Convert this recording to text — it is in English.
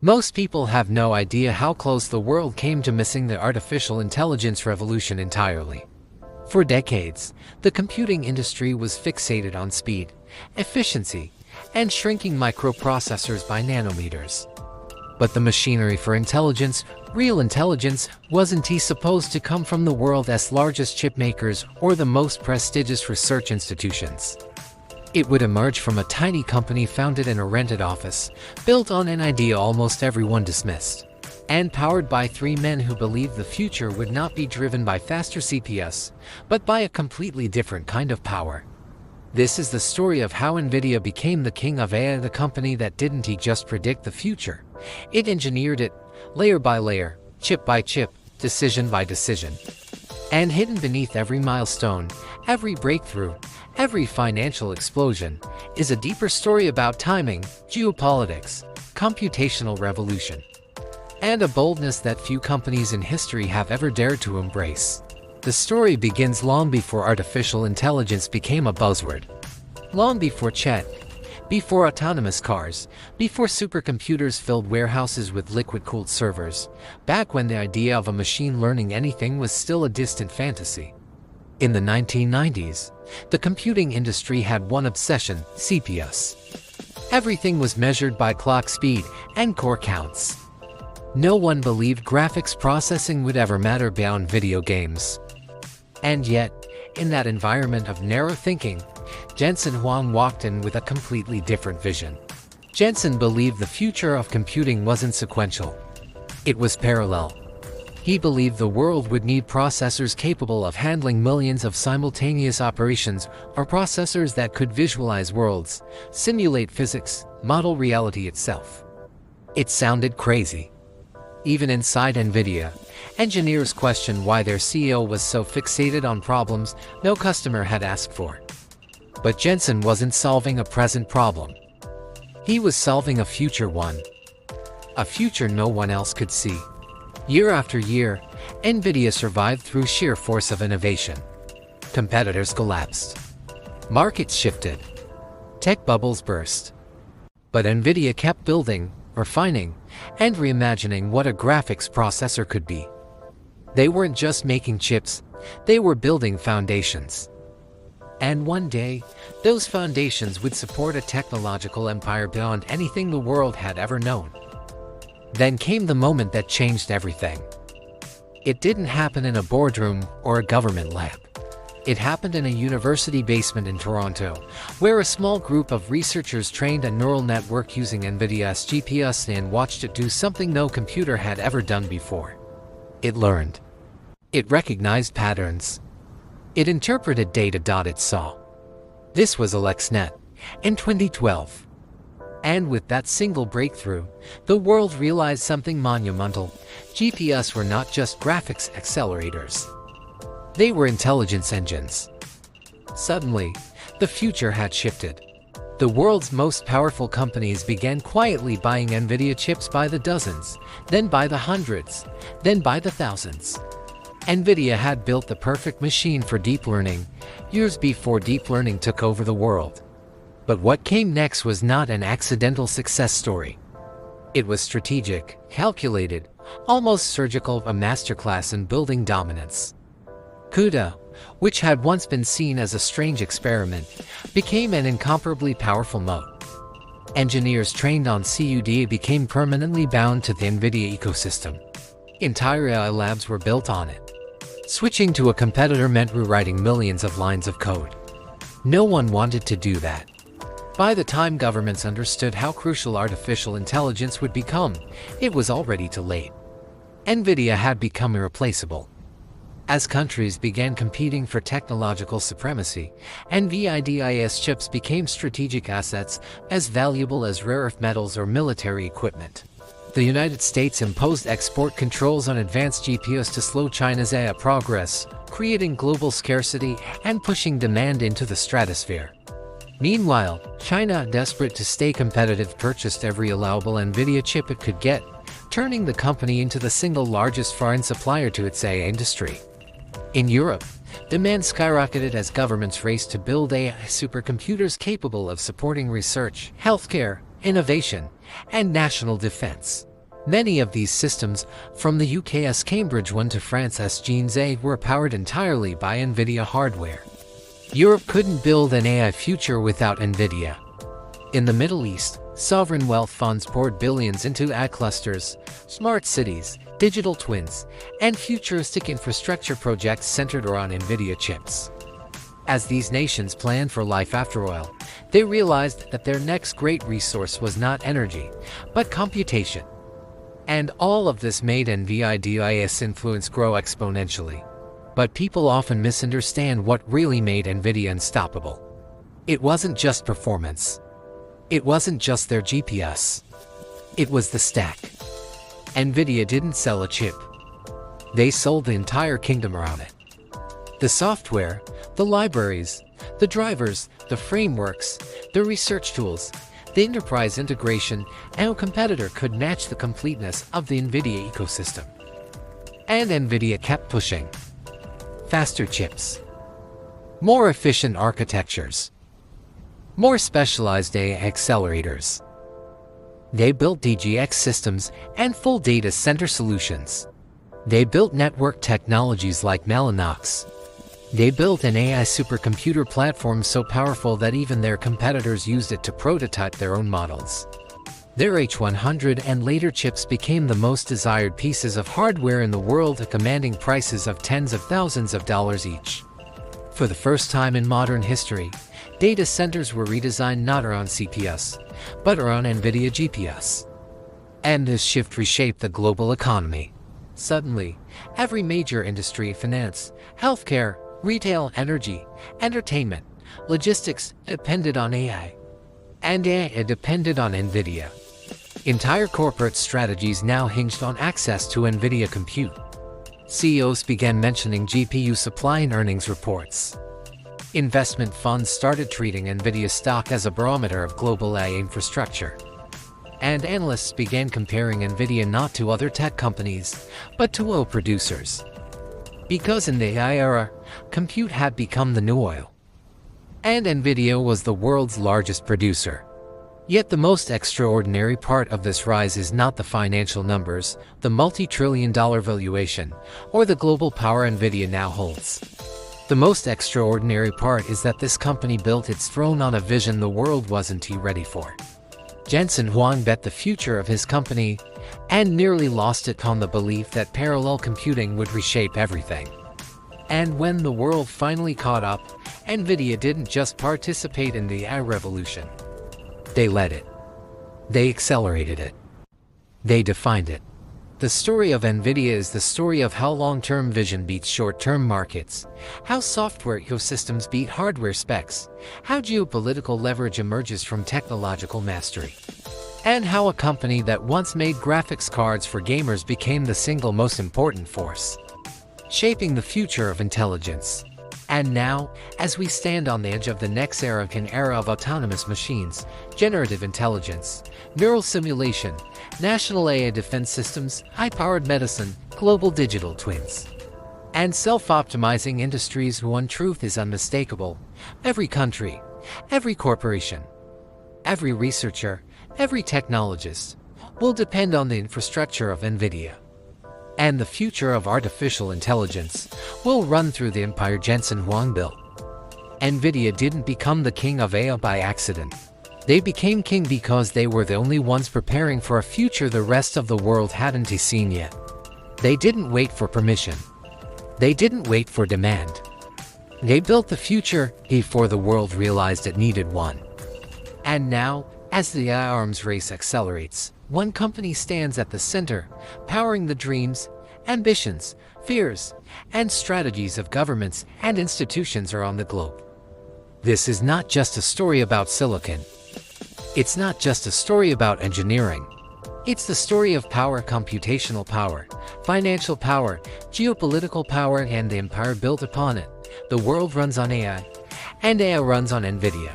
Most people have no idea how close the world came to missing the artificial intelligence revolution entirely. For decades, the computing industry was fixated on speed, efficiency, and shrinking microprocessors by nanometers. But the machinery for intelligence, real intelligence, wasn't supposed to come from the world's largest chip makers or the most prestigious research institutions. It would emerge from a tiny company founded in a rented office, built on an idea almost everyone dismissed, and powered by three men who believed the future would not be driven by faster CPUs, but by a completely different kind of power. This is the story of how NVIDIA became the king of AI, the company that didn't just predict the future. It engineered it, layer by layer, chip by chip, decision by decision. And hidden beneath every milestone, every breakthrough, every financial explosion, is a deeper story about timing, geopolitics, computational revolution, and a boldness that few companies in history have ever dared to embrace. The story begins long before artificial intelligence became a buzzword. Long before chat, before autonomous cars, before supercomputers filled warehouses with liquid-cooled servers, back when the idea of a machine learning anything was still a distant fantasy. In the 1990s, the computing industry had one obsession: CPUs. Everything was measured by clock speed and core counts. No one believed graphics processing would ever matter beyond video games. And yet, in that environment of narrow thinking, Jensen Huang walked in with a completely different vision. Jensen believed the future of computing wasn't sequential. It was parallel. He believed the world would need processors capable of handling millions of simultaneous operations, or processors that could visualize worlds, simulate physics, model reality itself. It sounded crazy. Even inside NVIDIA, engineers questioned why their CEO was so fixated on problems no customer had asked for. But Jensen wasn't solving a present problem. He was solving a future one. A future no one else could see. Year after year, NVIDIA survived through sheer force of innovation. Competitors collapsed. Markets shifted. Tech bubbles burst. But NVIDIA kept building, refining, and reimagining what a graphics processor could be. They weren't just making chips, they were building foundations. And one day, those foundations would support a technological empire beyond anything the world had ever known. Then came the moment that changed everything. It didn't happen in a boardroom or a government lab. It happened in a university basement in Toronto, where a small group of researchers trained a neural network using NVIDIA's GPUs and watched it do something no computer had ever done before. It learned. It recognized patterns. It interpreted data. It saw. This was AlexNet in 2012. And with that single breakthrough, the world realized something monumental. GPUs were not just graphics accelerators. They were intelligence engines. Suddenly, the future had shifted. The world's most powerful companies began quietly buying NVIDIA chips by the dozens, then by the hundreds, then by the thousands. NVIDIA had built the perfect machine for deep learning, years before deep learning took over the world. But what came next was not an accidental success story. It was strategic, calculated, almost surgical, a masterclass in building dominance. CUDA, which had once been seen as a strange experiment, became an incomparably powerful moat. Engineers trained on CUDA became permanently bound to the NVIDIA ecosystem. Entire AI labs were built on it. Switching to a competitor meant rewriting millions of lines of code. No one wanted to do that. By the time governments understood how crucial artificial intelligence would become, it was already too late. NVIDIA had become irreplaceable. As countries began competing for technological supremacy, NVIDIA's chips became strategic assets as valuable as rare earth metals or military equipment. The United States imposed export controls on advanced GPUs to slow China's AI progress, creating global scarcity and pushing demand into the stratosphere. Meanwhile, China, desperate to stay competitive, purchased every allowable NVIDIA chip it could get, turning the company into the single largest foreign supplier to its AI industry. In Europe, demand skyrocketed as governments raced to build AI supercomputers capable of supporting research, healthcare, innovation, and national defense. Many of these systems, from the UK's Cambridge one to France's Jeans A, were powered entirely by NVIDIA hardware. Europe couldn't build an AI future without NVIDIA. In the Middle East, sovereign wealth funds poured billions into AI clusters, smart cities, digital twins, and futuristic infrastructure projects centered around NVIDIA chips. As these nations planned for life after oil, they realized that their next great resource was not energy, but computation. And all of this made NVIDIA's influence grow exponentially. But people often misunderstand what really made NVIDIA unstoppable. It wasn't just performance. It wasn't just their GPS. It was the stack. NVIDIA didn't sell a chip. They sold the entire kingdom around it. The software, the libraries, the drivers, the frameworks, the research tools, the enterprise integration, and no competitor could match the completeness of the NVIDIA ecosystem. And NVIDIA kept pushing. Faster chips. More efficient architectures. More specialized AI accelerators. They built DGX systems and full data center solutions. They built network technologies like Mellanox. They built an AI supercomputer platform so powerful that even their competitors used it to prototype their own models. Their H100 and later chips became the most desired pieces of hardware in the world at commanding prices of tens of thousands of dollars each. For the first time in modern history, data centers were redesigned not around CPS, but around NVIDIA GPS. And this shift reshaped the global economy. Suddenly, every major industry, finance, healthcare, retail, energy, entertainment, logistics, depended on AI. And AI depended on NVIDIA. Entire corporate strategies now hinged on access to NVIDIA compute. CEOs began mentioning GPU supply in earnings reports. Investment funds started treating NVIDIA stock as a barometer of global AI infrastructure. And analysts began comparing NVIDIA not to other tech companies, but to oil producers. Because in the AI era, compute had become the new oil. And NVIDIA was the world's largest producer. Yet the most extraordinary part of this rise is not the financial numbers, the multi-trillion-dollar valuation, or the global power NVIDIA now holds. The most extraordinary part is that this company built its throne on a vision the world wasn't ready for. Jensen Huang bet the future of his company and nearly lost it on the belief that parallel computing would reshape everything. And when the world finally caught up, NVIDIA didn't just participate in the AI revolution. They led it. They accelerated it. They defined it. The story of NVIDIA is the story of how long-term vision beats short-term markets, how software ecosystems beat hardware specs, how geopolitical leverage emerges from technological mastery, and how a company that once made graphics cards for gamers became the single most important force, shaping the future of intelligence. And now, as we stand on the edge of the next era, an era of autonomous machines, generative intelligence, neural simulation, national AI defense systems, high-powered medicine, global digital twins, and self-optimizing industries, one truth is unmistakable. Every country, every corporation, every researcher, every technologist will depend on the infrastructure of NVIDIA. And the future of artificial intelligence will run through the empire Jensen Huang built. NVIDIA didn't become the king of AI by accident. They became king because they were the only ones preparing for a future the rest of the world hadn't seen yet. They didn't wait for permission. They didn't wait for demand. They built the future before the world realized it needed one. And now, as the AI arms race accelerates, one company stands at the center, powering the dreams, ambitions, fears, and strategies of governments and institutions around the globe. This is not just a story about silicon. It's not just a story about engineering. It's the story of power, computational power, financial power, geopolitical power, and the empire built upon it. The world runs on AI, and AI runs on NVIDIA.